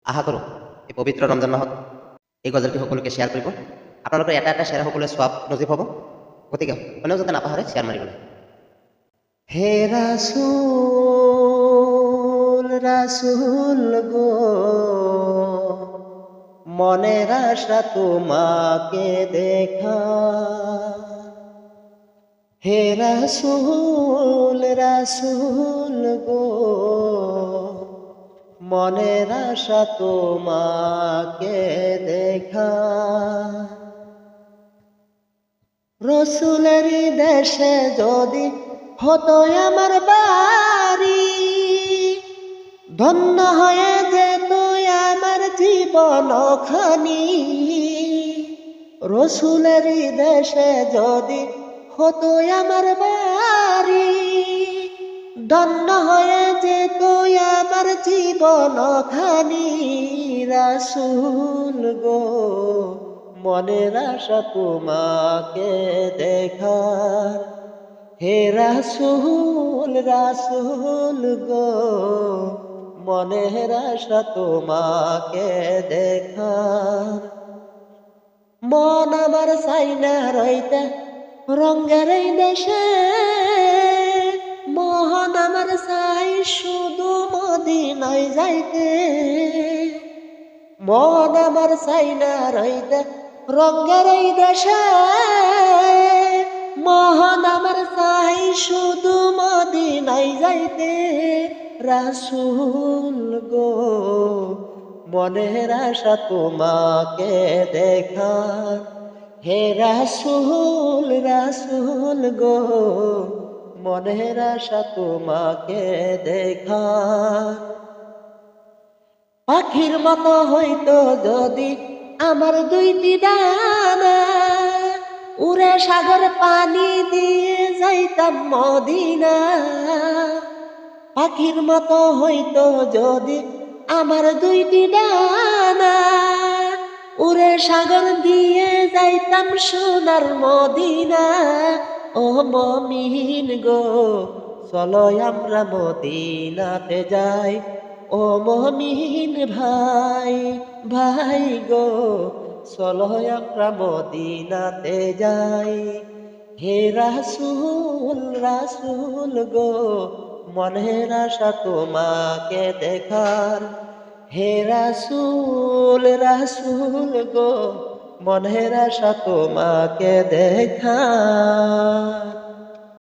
আশা কৰোঁ এই পবিত্ৰ ৰমজান মাহত এই গজলটি সকলোকে শ্বেয়াৰ কৰিব। আপোনালোকৰ এটা এটা শ্বেয়াৰ সকলোৱে চোৱাব নজিব হ'ব, গতিকে কোনেও যাতে নাপাহৰে শ্বেয়াৰ মাৰিবলৈ। হে রাসূল রাসূল গো, মনের আশা তোমাকে দেখা। হে রাসূল রাসূল গো, মনের আশা তোমাকে দেখা। রসুলের দেশে যদি হতো আমার বাড়ি, ধন্য হয়ে যেত আমার জীবন খানি। রসুলের দেশে যদি হতো আমার বাড়ি, ধন্য হয়ে যেত আমার জীবন খানি। রাসূল গো, মনের আশা তোমাকে দেখার। হে রাসূল রাসূল গো, মনের আশা তোমাকে দেখার। মন আমার চাই না রইতে রঙের এই দেশে, মন আমার চাই শুধু মদিনায় যাইতে। মন আমার চাই না রইতে রঙের এই দেশে, মন আমার চাই শুধু মদিনায় যাইতে। রাসূল গো, মনের আশা তোমাকে দেখার। হে রাসূল রাসূল গো, মনের আশা তোমাকে দেখার। পাখির মতো হইতো যদি আমার দুইটি ডানা, উড়ে সাগর পানি দিয়ে যাইতাম মদিনা। পাখির মতো হইতো যদি আমার দুইটি ডানা, উড়ে সাগর দিয়ে যাইতাম সোনার মদিনা। ও মুমিন গো, চলো আমরা মদিনাতে যাই। ও মুমিন ভাই ভাই গো, চলো আমরা মদিনাতে যাই। হে রাসূল রাসূল গো, মনের আশা তোমাকে দেখার। হে রাসূল রাসূল গো, মনের আশা তোমাকে দেখার।